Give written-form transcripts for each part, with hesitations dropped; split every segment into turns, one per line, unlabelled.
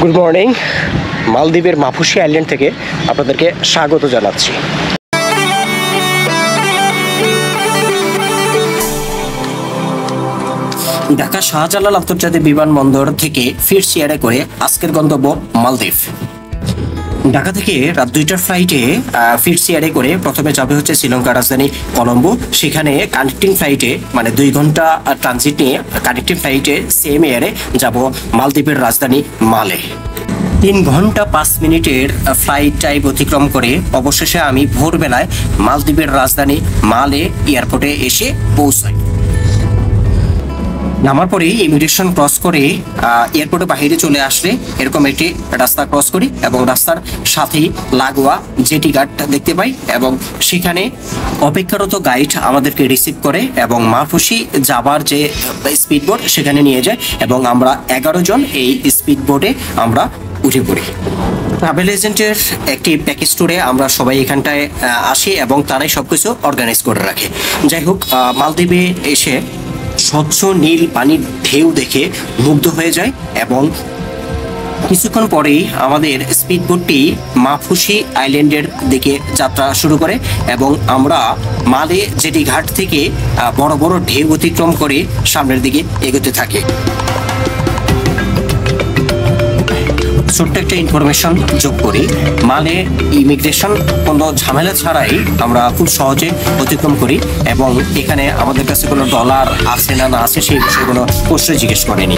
Good morning, মালদ্বীপের Maafushi island থেকে আপনাদেরকে স্বাগত জানাচ্ছি। ঢাকা শাহজালাল আন্তর্জাতিক বিমানবন্দর থেকে ফিরছি এয়ারে করে আজকের গন্তব্য মালদ্বীপ। ঢাকা থেকে রাত 2টার ফ্লাইটে ফিরছি এয়ারে করে প্রথমে যাবে হচ্ছে শ্রীলঙ্কার রাজধানী কলম্বো। সেখানে কানেক্টিং ফ্লাইটে মানে 2 ঘন্টা ট্রানজিট নিয়ে কানেক্টিং ফ্লাইটে সেম এয়ারে যাব মালদ্বীপের রাজধানী মালে। 3 ঘন্টা 5 মিনিটের ফ্লাইট টাইম অতিক্রম করে অবশেষে আমি ভোরবেলায় মালদ্বীপের রাজধানী মালে এয়ারপোর্টে এসে পৌঁছাই। নামার পরে ইমিগ্রেশন ক্রস করে এয়ারপোর্টের বাইরে চলে আসলে এরকম একটি রাস্তা ক্রস করি এবং রাস্তার সাথেই লাগোয়া জেটি ঘাট দেখতে পাই এবং সেখানে অপেক্ষারত গাইড আমাদেরকে রিসিভ করে এবং মাফুসি যাবার যে স্পিড বোট সেখানে নিয়ে যায় এবং আমরা 11 জন এই স্পিড বোটে আমরা উঠে পড়ি। ট্রাভেল এজেন্টের একটি প্যাকেজ ট্যুরে আমরা সবাই এখানটায় আসি এবং তারাই সবকিছু অর্গানাইজ করে রাখে। যাই হোক, মালদ্বীপে এসে স্বচ্ছ নীল পানির ঢেউ দেখে মুগ্ধ হয়ে যায় এবং কিছুক্ষণ পরেই আমাদের স্পিডবোটটি মাফুসি আইল্যান্ডের দিকে যাত্রা শুরু করে এবং আমরা মালে জেটি ঘাট থেকে বড় বড় ঢেউ অতিক্রম করে সামনের দিকে এগোতে থাকি। ছোট্ট একটা ইনফরমেশন যোগ করি, মালে ইমিগ্রেশন কোনো ঝামেলা ছাড়াই আমরা খুব সহজে অতিক্রম করি এবং এখানে আমাদের কাছে কোনো ডলার আছে না আছে সেই বিষয়ে কোনো প্রশ্ন জিজ্ঞেস করেনি।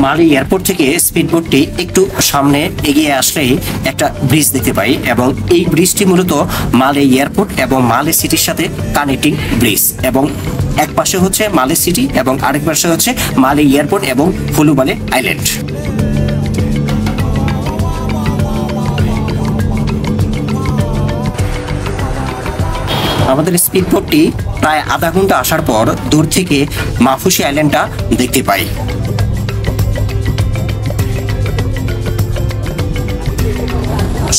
মালে এয়ারপোর্ট থেকে স্পিডবোটটি একটু সামনে এগিয়ে আসলেই একটা ব্রিজ দেখতে পাই এবং এই ব্রিজটি মূলত মালে এয়ারপোর্ট এবং মালে সিটির সাথে কানেক্টিং ব্রিজ এবং এক পাশে হচ্ছে মালে সিটি এবং আরেক পাশে হচ্ছে মালে এয়ারপোর্ট এবং ফুলুবালে আইল্যান্ড। আমাদের স্পিডবোটটি প্রায় আধা ঘন্টা আসার পর দূর থেকে মাফুসি আইল্যান্ডটা দেখতে পাই।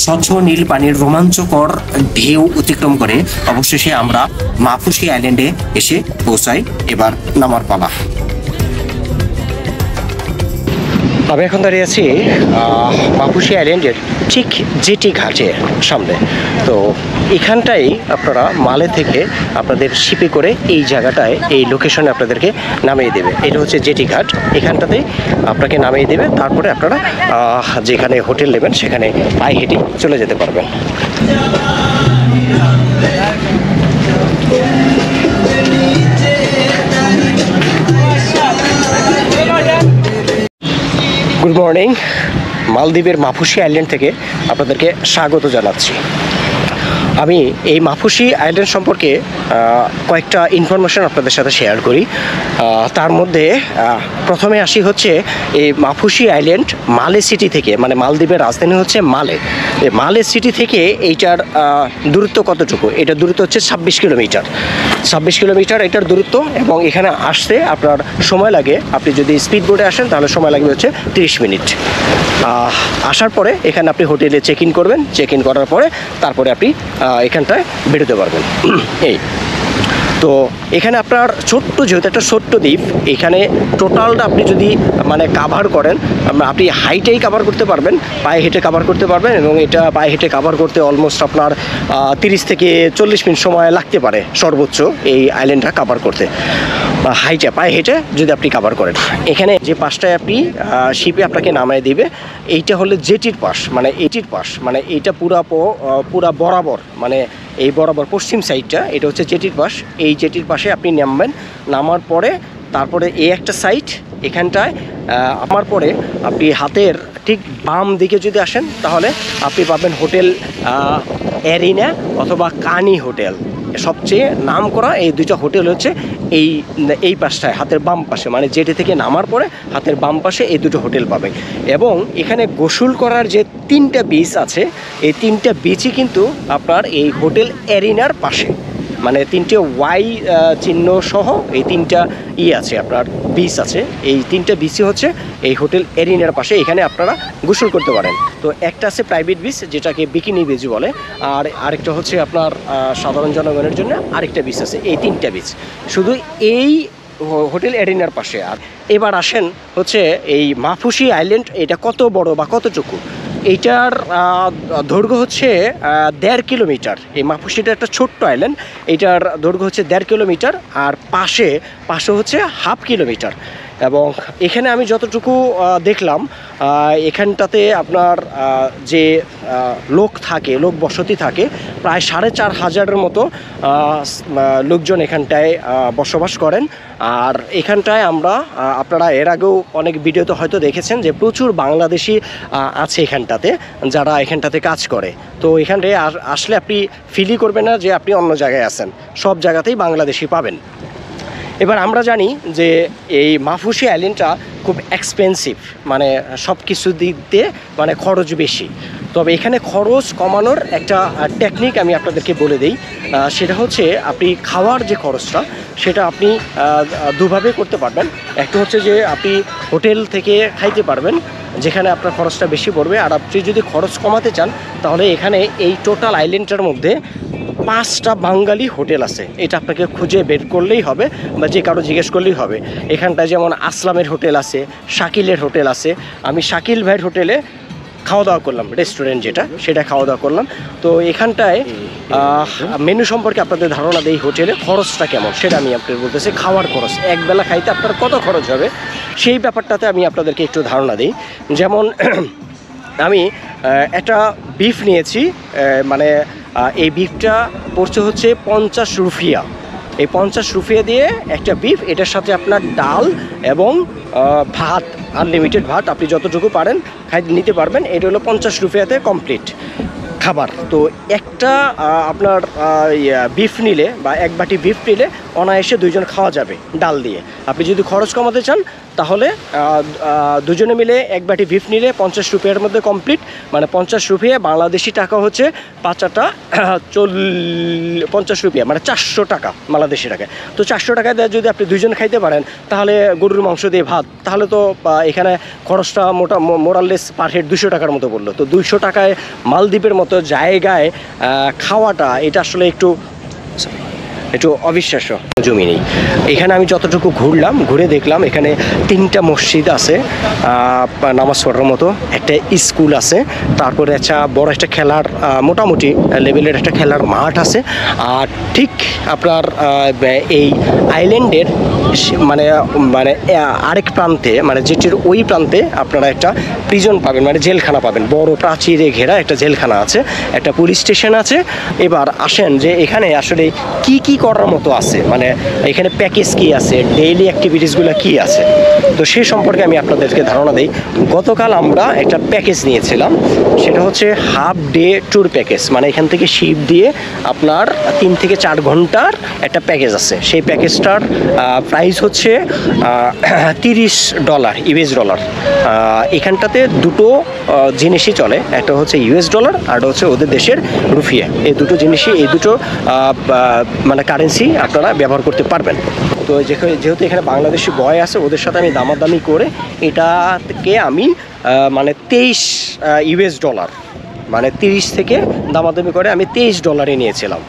স্বচ্ছ নীল পানির রোমাঞ্চকর ঢেউ অতিক্রম করে অবশেষে আমরা মাফুসি আইল্যান্ডে এসে পৌঁছাই। এবার নামার পালা। আমি এখন দাঁড়িয়ে আছি মাফুসি আইল্যান্ডের ঠিক জেটি ঘাটে সামনে। তো এখানটাই আপনারা মালে থেকে আপনাদের শিপে করে এই জায়গাটায় এই লোকেশনে আপনাদেরকে নামিয়ে দেবে। এটা হচ্ছে জেটি ঘাট, এখানটাতে আপনাকে নামিয়ে দেবে। তারপরে আপনারা যেখানে হোটেল নেবেন সেখানে পায়ে হেঁটে চলে যেতে পারবেন। গুড মর্নিং, মালদ্বীপের মাফুসি আইল্যান্ড থেকে আপনাদেরকে স্বাগত জানাচ্ছি। আমি এই মাফুসি আইল্যান্ড সম্পর্কে কয়েকটা ইনফরমেশন আপনাদের সাথে শেয়ার করি। তার মধ্যে প্রথমে আসি হচ্ছে এই মাফুসি আইল্যান্ড মালে সিটি থেকে, মানে মালদ্বীপের রাজধানী হচ্ছে মালে। এই মালে সিটি থেকে এইটার দূরত্ব কতটুকু? এটার দূরত্ব হচ্ছে 26 কিলোমিটার। 26 কিলোমিটার এটার দূরত্ব এবং এখানে আসতে আপনার সময় লাগে, আপনি যদি স্পিড বোটে আসেন তাহলে সময় লাগবে হচ্ছে 30 মিনিট। আসার পরে এখানে আপনি হোটেলে চেক ইন করবেন, চেক ইন করার পরে তারপরে আপনি এখানটায় বেরোতে পারবেন। এই তো এখানে আপনার ছোট্ট, যেহেতু একটা ছোট্ট দ্বীপ, এখানে টোটালটা আপনি যদি মানে কাভার করেন, আপনি হাইটেই কাভার করতে পারবেন, পায়ে হেঁটে কাভার করতে পারবেন এবং এটা পায়ে হেঁটে কাভার করতে অলমোস্ট আপনার 30 থেকে 40 মিনিট সময় লাগতে পারে সর্বোচ্চ এই আইল্যান্ডটা কাভার করতে, হাইটে পায়ে হেঁটে যদি আপনি কাভার করেন। এখানে যে পাশটায় আপনি শিপে আপনাকে নামায় দিবে, এইটা হলো জেটির পাশ, মানে এটির পাশ, মানে এইটা পুরা বরাবর, মানে এই বরাবর পশ্চিম সাইডটা এটা হচ্ছে জেটির পাশ। এই জেটির পাশে আপনি নামবেন, নামার পরে তারপরে এই একটা সাইড এখানটায় আমার পরে আপনি হাতের ঠিক বাম দিকে যদি আসেন তাহলে আপনি পাবেন হোটেল এরিনা অথবা কানি হোটেল। সবচেয়ে নাম করা এই দুইটা হোটেল হচ্ছে এই পাশটায় হাতের বাম পাশে, মানে জেটি থেকে নামার পরে হাতের বাম পাশে এই দুটো হোটেল পাবেন। এবং এখানে গোসল করার যে 3টা বিচ আছে, এই 3টা বিচই কিন্তু আপনার এই হোটেল এরিনার পাশে। মানে 3টে ওয়াই চিহ্ন সহ এই 3টা আছে আপনার বিচ আছে। এই 3টা বিচই হচ্ছে এই হোটেল এরিনার পাশে, এখানে আপনারা গোসল করতে পারেন। তো একটা আছে প্রাইভেট বিচ যেটাকে বিকিনি বিচ বলে, আর আরেকটা হচ্ছে আপনার সাধারণ জনগণের জন্য আরেকটা বিচ আছে। এই 3টা বিচ শুধু এই হোটেল এরিনার পাশে। আর এবার আসেন হচ্ছে এই মাফুসি আইল্যান্ড, এটা কত বড় বা কতটুকু। এইটার দৈর্ঘ্য হচ্ছে 1.5 কিলোমিটার। এই মাফুসিটা একটা ছোট্ট আইল্যান্ড, এইটার দৈর্ঘ্য হচ্ছে 1.5 কিলোমিটার, আর পাশে হচ্ছে 1/2 কিলোমিটার। এবং এখানে আমি যতটুকু দেখলাম এখানটাতে আপনার যে লোক বসতি থাকে প্রায় 4,500-এর মতো লোকজন এখানটায় বসবাস করেন। আর এখানটায় আপনারা এর আগেও অনেক ভিডিওতে হয়তো দেখেছেন যে প্রচুর বাংলাদেশি আছে এখানটাতে, যারা এখানটাতে কাজ করে। তো এখানটায় আসলে আপনি ফিলই করবেন না যে আপনি অন্য জায়গায় আছেন, সব জায়গাতেই বাংলাদেশি পাবেন। এবার আমরা জানি যে এই মাফুসি আইল্যান্ডটা খুব এক্সপেন্সিভ, মানে সব কিছু দিক দিয়ে মানে খরচ বেশি। তবে এখানে খরচ কমানোর একটা টেকনিক আমি আপনাদেরকে বলে দিই। সেটা হচ্ছে আপনি খাওয়ার যে খরচটা সেটা আপনি দুভাবে করতে পারবেন। একটা হচ্ছে যে আপনি হোটেল থেকে খাইতে পারবেন, যেখানে আপনার খরচটা বেশি পড়বে। আর আপনি যদি খরচ কমাতে চান তাহলে এখানে এই টোটাল আইল্যান্ডটার মধ্যে 5টা বাঙালি হোটেল আছে। এটা আপনাকে খুঁজে বের করলেই হবে বা যে কারো জিজ্ঞেস করলেই হবে। এখানটায় যেমন আসলামের হোটেল আছে, শাকিলের হোটেল আছে। আমি শাকিল ভাইয়ের হোটেলে খাওয়া দাওয়া করলাম, রেস্টুরেন্ট সেটা খাওয়া দাওয়া করলাম। তো এখানটায় মেনু সম্পর্কে আপনাদের ধারণা দেই, হোটেলে খরচটা কেমন সেটা আমি আপনাদের বলতেছি। খাওয়ার খরচ একবেলা খাইতে আপনার কত খরচ হবে সেই ব্যাপারটাতে আমি আপনাদেরকে একটু ধারণা দিই। যেমন আমি একটা বিফ নিয়েছি, মানে এই বিফটা পড়ছে হচ্ছে 50 রুপিয়া। এই 50 রুপিয়া দিয়ে একটা বিফ, এটার সাথে আপনার ডাল এবং ভাত, আনলিমিটেড ভাত আপনি যতটুকু পারেন নিতে পারবেন। এটা হলো 50 রুপিয়াতে কমপ্লিট খাবার। তো একটা আপনার বিফ নিলে বা এক বাটি বিফ নিলে অনায়াসে 2 জন খাওয়া যাবে ডাল দিয়ে। আপনি যদি খরচ কমাতে চান তাহলে দুজনে মিলে এক বাটি বিফ নিলে 50 রুপিয়ার মধ্যে কমপ্লিট। মানে 50 রুপিয়া বাংলাদেশি টাকা হচ্ছে 5টা 50 রুপিয়া, মানে 400 টাকা বাংলাদেশি টাকায়। তো 400 টাকা দিয়ে যদি আপনি 2 জন খাইতে পারেন তাহলে গরুর মাংস দিয়ে ভাত, তাহলে তো এখানে খরচটা মোরাললেস পার হেড 200 টাকার মতো পড়লো। তো 200 টাকায় মালদ্বীপের মতো জায়গায় খাওয়াটা এটা আসলে একটু অবিশ্বাস্য। জমি নেই এখানে। আমি যতটুকু ঘুরে দেখলাম এখানে 3টা মসজিদ আছে নামাজ পড়ার মতো, একটা স্কুল আছে, তারপরে একটা বড় একটা খেলার মোটামুটি লেভেলের একটা খেলার মাঠ আছে। আর ঠিক আপনার এই আইল্যান্ডের মানে আরেক প্রান্তে, মানে যেটির ওই প্রান্তে আপনারা একটা প্রিজন পাবেন, মানে জেলখানা পাবেন। বড় প্রাচীরে ঘেরা একটা জেলখানা আছে, একটা পুলিশ স্টেশন আছে। এবার আসেন যে এখানে আসলে কি করার মতো আছে, মানে এখানে প্যাকেজ কি আছে, ডেইলি অ্যাক্টিভিটিসগুলো কি আছে, তো সেই সম্পর্কে আমি আপনাদেরকে ধারণা দিই। গতকাল আমরা একটা প্যাকেজ নিয়েছিলাম, সেটা হচ্ছে হাফ ডে ট্যুর প্যাকেজ। মানে এখান থেকে শিপ দিয়ে আপনার 3 থেকে 4 ঘন্টার একটা প্যাকেজ আছে। সেই প্যাকেজটার প্রাইস হচ্ছে $30 ইউএস ডলার। এখানটাতে দুটো জিনিসই চলে, একটা হচ্ছে ইউএস ডলার আর হচ্ছে ওদের দেশের রুপিয়া। এই দুটো জিনিসই, এই দুটো মানে কারেন্সি আপনারা ব্যবহার করতে পারবেন। তো যেহেতু এখানে বাংলাদেশি বয় আছে, ওদের সাথে আমি দামাদামি করে এটাকে আমি মানে 23 ইউএস ডলার, মানে 30 থেকে দামাদামি করে আমি $23 নিয়েছিলাম।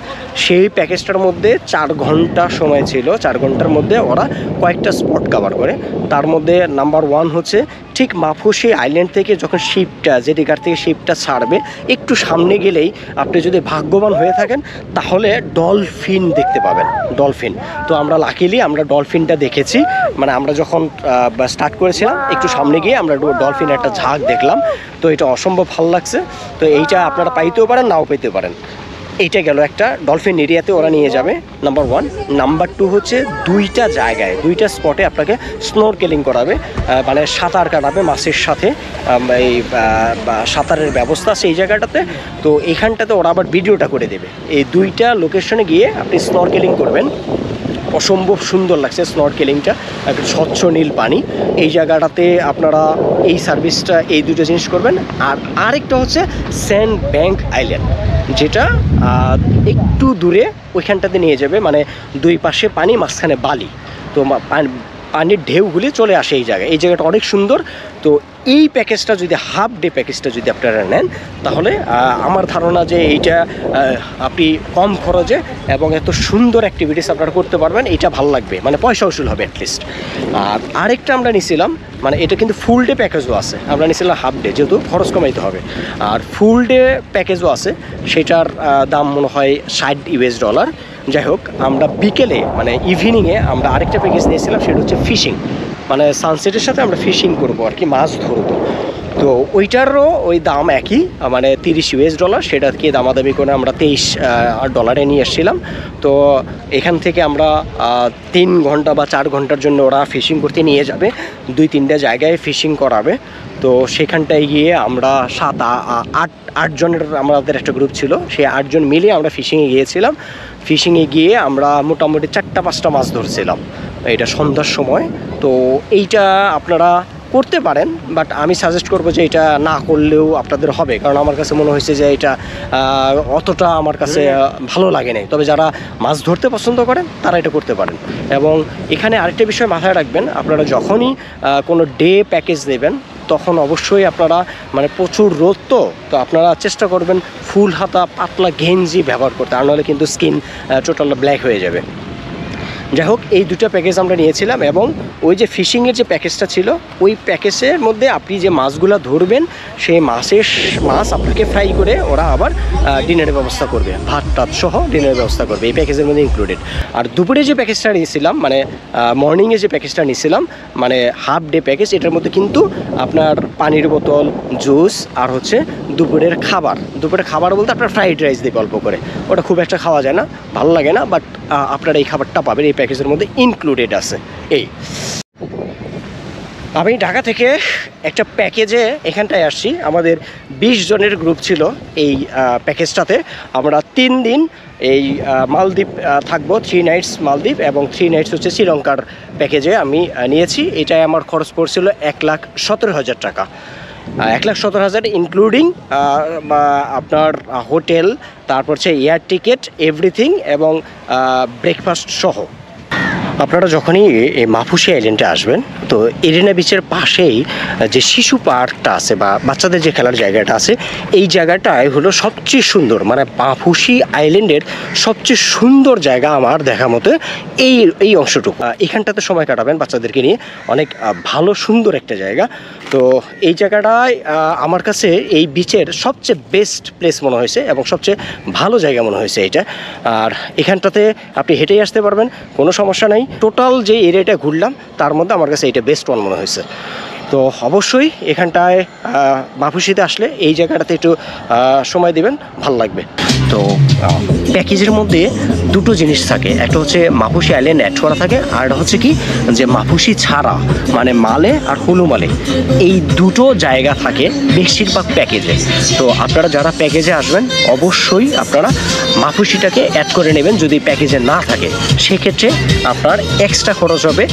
সেই প্যাকেজটার মধ্যে 4 ঘন্টা সময় ছিল। 4 ঘন্টার মধ্যে ওরা কয়েকটা স্পট কভার করে। তার মধ্যে নাম্বার 1 হচ্ছে ঠিক মাফুসি আইল্যান্ড থেকে যখন শিপটা, যেটি ঘাট থেকে শিপটা ছাড়বে, একটু সামনে গেলেই আপনি যদি ভাগ্যবান হয়ে থাকেন তাহলে ডলফিন দেখতে পাবেন। ডলফিন, তো আমরা লাকিলি আমরা ডলফিনটা দেখেছি। মানে আমরা যখন স্টার্ট করেছিলাম একটু সামনে গিয়ে আমরা ডলফিনের একটা ঝাঁক দেখলাম। তো এটা অসম্ভব ভালো লাগছে। তো এইটা আপনারা পাইতেও পারেন, নাও পেতে পারেন। এইটা গেল একটা ডলফিন এরিয়াতে ওরা নিয়ে যাবে, নাম্বার 1। নাম্বার 2 হচ্ছে 2টা জায়গায়, 2টা স্পটে আপনাকে স্নোরকেলিং করাবে, মানে সাঁতার কাটাবে মাছের সাথে। এই সাঁতারের ব্যবস্থা আছে এই জায়গাটাতে। তো এইখানটাতে ওরা আবার ভিডিওটা করে দেবে। এই 2টা লোকেশনে গিয়ে আপনি স্নোরকেলিং করবেন। অসম্ভব সুন্দর লাগছে স্নরকেলিংটা, একটা স্বচ্ছ নীল পানি। এই জায়গাটাতে আপনারা এই সার্ভিসটা, এই দুটো জিনিস করবেন। আর আরেকটা হচ্ছে স্যান্ড ব্যাংক আইল্যান্ড, যেটা একটু দূরে ওইখানটাতে নিয়ে যাবে, মানে দুই পাশে পানি, মাঝখানে বালি, তো পানির ঢেউগুলি চলে আসে এই জায়গায়। এই জায়গাটা অনেক সুন্দর। তো এই প্যাকেজটা যদি হাফ ডে প্যাকেজটা যদি আপনারা নেন, তাহলে আমার ধারণা যে এইটা আপনি কম খরচে এবং এত সুন্দর অ্যাক্টিভিটিস আপনারা করতে পারবেন, এটা ভালো লাগবে, মানে পয়সা উসুল হবে অ্যাটলিস্ট। আর আরেকটা আমরা নিছিলাম, মানে এটা কিন্তু ফুল ডে প্যাকেজও আছে, আমরা নিছিলাম হাফ ডে, যেহেতু খরচ কমাইতে হবে। আর ফুল ডে প্যাকেজও আছে, সেটার দাম মনে হয় $60। যাই হোক, আমরা বিকেলে মানে ইভিনিংয়ে আমরা আরেকটা প্যাকেজ নিয়েছিলাম, সেটা হচ্ছে ফিশিং, মানে সানসেটের সাথে আমরা ফিশিং করবো আর কি, মাছ ধরবো। তো ওইটারও ওই দাম একই, মানে $30, সেটাকে দামাদামি করে আমরা $23 নিয়ে এসেছিলাম। তো এখান থেকে আমরা 3 ঘন্টা বা 4 ঘন্টার জন্য ওরা ফিশিং করতে নিয়ে যাবে, 2-3টা জায়গায় ফিশিং করাবে। তো সেখানটায় গিয়ে আমরা 7-8 জনের আমাদের একটা গ্রুপ ছিল, সেই 8 জন মিলে আমরা ফিশিংয়ে গিয়েছিলাম। ফিশিংয়ে গিয়ে আমরা মোটামুটি 4-5টা মাছ ধরছিলাম, এটা সন্ধ্যার সময়। তো এইটা আপনারা করতে পারেন, বাট আমি সাজেস্ট করবো যে এটা না করলেও আপনাদের হবে, কারণ আমার কাছে মনে হয়েছে যে এটা অতটা আমার কাছে ভালো লাগে নাই। তবে যারা মাছ ধরতে পছন্দ করেন তারা এটা করতে পারেন। এবং এখানে আরেকটা বিষয় মাথায় রাখবেন, আপনারা যখনই কোনো ডে প্যাকেজ নেবেন, তখন অবশ্যই আপনারা, মানে প্রচুর রোদ, তো আপনারা চেষ্টা করবেন ফুল হাতা পাতলা গেঞ্জি ব্যবহার করতে, আর নাহলে কিন্তু স্কিন টোটাল ব্ল্যাক হয়ে যাবে। যাই হোক, এই দুটো প্যাকেজ আমরা নিয়েছিলাম। এবং ওই যে ফিশিংয়ের যে প্যাকেজটা ছিল, ওই প্যাকেজের মধ্যে আপনি যে মাছগুলো ধরবেন, সেই মাছ আপনাকে ফ্রাই করে ওরা আবার ডিনারের ব্যবস্থা করবে, ভাত টাত সহ ডিনারের ব্যবস্থা করবে, এই প্যাকেজের মধ্যে ইনক্লুডেড। আর দুপুরে যে প্যাকেজটা নিয়েছিলাম, মানে মর্নিংয়ে যে প্যাকেজটা নিয়েছিলাম, মানে হাফ ডে প্যাকেজ, এটার মধ্যে কিন্তু আপনার পানির বোতল, জুস, আর হচ্ছে দুপুরের খাবার বলতে আপনার ফ্রাইড রাইস দিয়ে গল্প করে, ওটা খুব একটা খাওয়া যায় না, ভালো লাগে না, বাট আপনারা এই খাবারটা পাবেন, এই প্যাকেজের মধ্যে ইনক্লুডেড আছে। এই আমি ঢাকা থেকে একটা প্যাকেজে এখানটায় আসছি, আমাদের 20 জনের গ্রুপ ছিল এই প্যাকেজটাতে। আমরা 3 দিন এই মালদ্বীপ থাকবো, 3 নাইটস মালদ্বীপ এবং 3 নাইটস হচ্ছে শ্রীলঙ্কার প্যাকেজে আমি নিয়েছি। এটাই আমার খরচ পড়ছিল $1,17,000 টাকা, 1,17,000 ইনক্লুডিং আপনার হোটেল, তারপর হচ্ছে এয়ার টিকিট, এভরিথিং, এবং ব্রেকফাস্ট সহ। আপনারা যখনই এই মাফুসি আইল্যান্ডে আসবেন, তো এরিনা বিচের পাশেই যে শিশু পার্কটা আছে বা বাচ্চাদের যে খেলার জায়গাটা আছে, এই জায়গাটায় হলো সবচেয়ে সুন্দর, মানে মাফুসি আইল্যান্ডের সবচেয়ে সুন্দর জায়গা আমার দেখা মতে এই অংশটুকু। এখানটাতে সময় কাটাবেন বাচ্চাদেরকে নিয়ে, অনেক ভালো সুন্দর একটা জায়গা। তো এই জায়গাটায় আমার কাছে এই বিচের সবচেয়ে বেস্ট প্লেস মনে হয়েছে এবং সবচেয়ে ভালো জায়গা মনে হয়েছে এটা। আর এখানটাতে আপনি হেঁটেই আসতে পারবেন, কোনো সমস্যা নেই। টোটাল যে এরিয়াটা ঘুরলাম তার মধ্যে আমার কাছে এটা বেস্ট ওয়ান মনে হয়েছে। তো অবশ্যই এখানটায় মাফুসিতে আসলে এই জায়গাটাতে একটু সময় দেবেন, ভালো লাগবে। তো প্যাকেজের মধ্যে দুটো জিনিস থাকে, একটা হচ্ছে মাফুসি আইল্যান্ড অ্যাড করা থাকে, আর একটা হচ্ছে কি যে মাফুসি ছাড়া, মানে মালে আর হুলুমালে, এই দুটো জায়গা থাকে বেশিরভাগ প্যাকেজে। তো আপনারা যারা প্যাকেজে আসবেন, অবশ্যই আপনারা মাফুসিটাকে অ্যাড করে নেবেন। যদি প্যাকেজে না থাকে, সেক্ষেত্রে আপনার এক্সট্রা খরচ হবে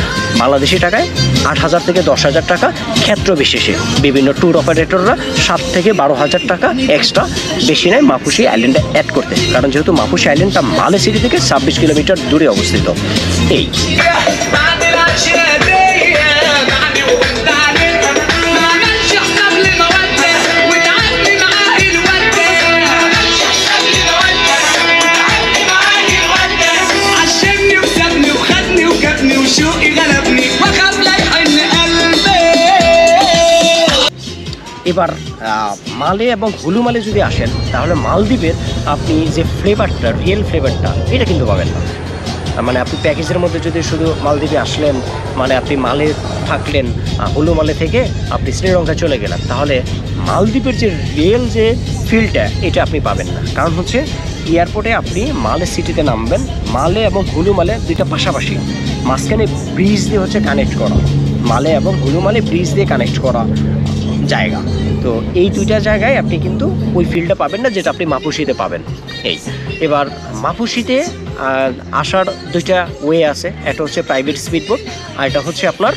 বাংলাদেশি টাকায় 8,000 থেকে 10,000 টাকা, ক্ষেত্র বিশেষে। বিভিন্ন ট্যুর অপারেটররা 7 থেকে 12,000 টাকা এক্সট্রা বেশি নেয় মাফুসি আইল্যান্ডে অ্যাড করতে, কারণ যেহেতু মাফুসি আইল্যান্ডটা মালে সিটি থেকে 26 কিলোমিটার দূরে অবস্থিত। এই এবার মালে এবং হুলুমালে যদি আসেন, তাহলে মালদ্বীপের আপনি যে ফ্লেভারটা, রিয়েল ফ্লেভারটা, এটা কিন্তু পাবেন না। মানে আপনি প্যাকেজের মধ্যে যদি শুধু মালদ্বীপে আসলেন, মানে আপনি মালে থাকলেন, হুলুমালে থেকে আপনি শ্রীলঙ্কায় চলে গেলেন, তাহলে মালদ্বীপের যে রিয়েল যে ফিলটা, এটা আপনি পাবেন না। কারণ হচ্ছে এয়ারপোর্টে আপনি মালে সিটিতে নামবেন, মালে এবং হুলুমালে দুইটা পাশাপাশি, মাঝখানে ব্রিজ দিয়ে হচ্ছে কানেক্ট করা, মালে এবং হুলুমালে ব্রিজ দিয়ে কানেক্ট করা জায়গা। তো এই দুইটা জায়গায় আপনি কিন্তু ওই ফিল্ডটা পাবেন না যেটা আপনি মাফুসিতে পাবেন। এবার মাফুসিতে আসার দুইটা ওয়ে আছে, একটা হচ্ছে প্রাইভেট স্পিডবোট আর এটা হচ্ছে আপনার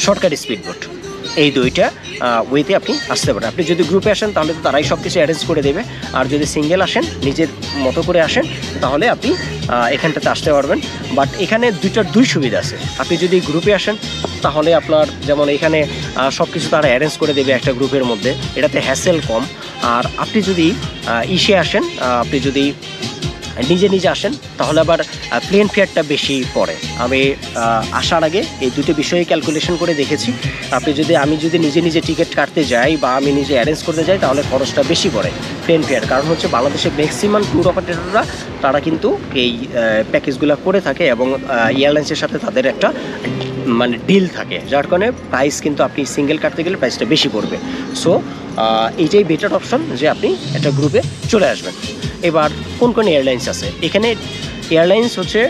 শর্টকাট স্পিডবোট। এই দুইটা ওয়েতে আপনি আসতে পারেন। আপনি যদি গ্রুপে আসেন তাহলে তো তারাই সব কিছু অ্যারেঞ্জ করে দেবে, আর যদি সিঙ্গেল আসেন নিজের মতো করে আসেন তাহলে আপনি এখানটাতে আসতে পারবেন। বাট এখানে দুই সুবিধা আছে। আপনি যদি গ্রুপে আসেন তাহলে আপনার যেমন এখানে সব কিছু তারা অ্যারেঞ্জ করে দেবে একটা গ্রুপের মধ্যে, এটাতে হ্যাসেল কম। আর আপনি যদি ইসে আসেন, আপনি যদি নিজে আসেন তাহলে আবার প্লেন ফেয়ারটা বেশি পড়ে। আমি আসার আগে এই দুটো বিষয়ে ক্যালকুলেশন করে দেখেছি। আমি যদি নিজে টিকিট কাটতে যাই বা আমি নিজে অ্যারেঞ্জ করতে যাই তাহলে খরচটা বেশি পড়ে প্লেন ফেয়ার। কারণ হচ্ছে বাংলাদেশের ম্যাক্সিমাম ট্যুর অপারেটররা তারা কিন্তু এই প্যাকেজগুলো করে থাকে এবং এয়ারলাইন্সের সাথে তাদের একটা মানে ডিল থাকে, যার কারণে প্রাইস কিন্তু আপনি সিঙ্গেল কাটতে গেলে প্রাইসটা বেশি পড়বে। সো এইটাই বেটার অপশন যে আপনি একটা গ্রুপে চলে আসবেন। এবার কোন এয়ারলাইন্স আছে এখানে? এয়ারলাইন্স হচ্ছে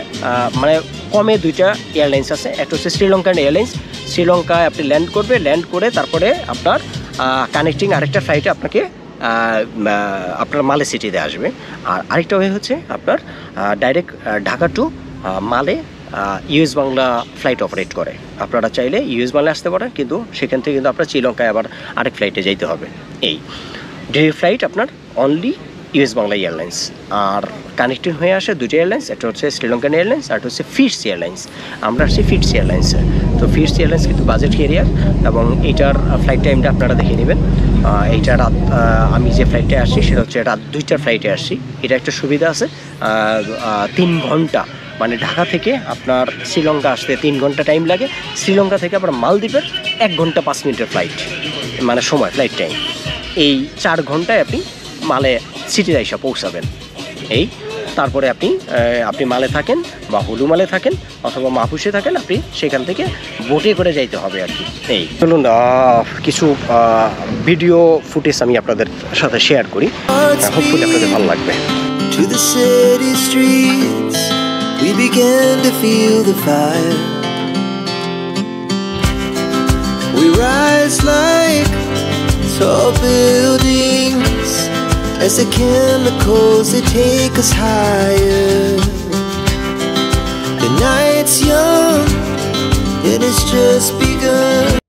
মানে কমে দুইটা এয়ারলাইন্স আছে। একটা হচ্ছে শ্রীলঙ্কান এয়ারলাইন্স, শ্রীলঙ্কায় আপনি ল্যান্ড করে তারপরে আপনার কানেক্টিং আরেকটা ফ্লাইটে আপনাকে আপনার মালে সিটিতে আসবে। আর আরেকটা ওয়ে হচ্ছে আপনার ডাইরেক্ট ঢাকা টু মালে ইউএস বাংলা ফ্লাইট অপারেট করে। আপনারা চাইলে ইউএস বাংলা আসতে পারেন, কিন্তু সেখান থেকে কিন্তু আপনার শ্রীলঙ্কায় আবার আরেক ফ্লাইটে যেতে হবে। এই ডেলি ফ্লাইট আপনার অনলি ইউএস বাংলা এয়ারলাইন্স। আর কানেক্টিং হয়ে আসে দুটো এয়ারলাইন্স, একটা হচ্ছে শ্রীলঙ্কান এয়ারলাইন্স আর একটা হচ্ছে ফিটস এয়ারলাইন্স। আমরা আসছি ফিটস এয়ারলাইন্সে। তো ফিটস এয়ারলাইন্স কিন্তু বাজেট ক্যারিয়ার এবং এইটার ফ্লাইট টাইমটা আপনারা দেখে নেবেন। এইটা রাত, আমি যে ফ্লাইটে আসছি সেটা হচ্ছে রাত 2টার ফ্লাইটে আসছি। এটা একটা সুবিধা আছে, 3 ঘন্টা, মানে ঢাকা থেকে আপনার শ্রীলঙ্কা আসতে 3 ঘন্টা টাইম লাগে। শ্রীলঙ্কা থেকে আবার মালদ্বীপের 1 ঘন্টা 5 মিনিটের ফ্লাইট, মানে সময় ফ্লাইট টাইম। এই 4 ঘন্টায় আপনি মালে সিটিতে এসে পৌঁছাবেন। এই তারপরে আপনি মালে থাকেন বা হুলু মালে থাকেন অথবা মাহফুজে থাকেন, আপনি সেখান থেকে বোটে করে যাইতে হবে আর কি। এই চলুন কিছু ভিডিও ফুটেজ আমি আপনাদের সাথে শেয়ার করি, হোপফুলি আপনাদের ভালো লাগবে।
To the city streets, we began to feel the fire. We rise like tall buildings as the chemicals, they take us higher. The night's young and it's just begun.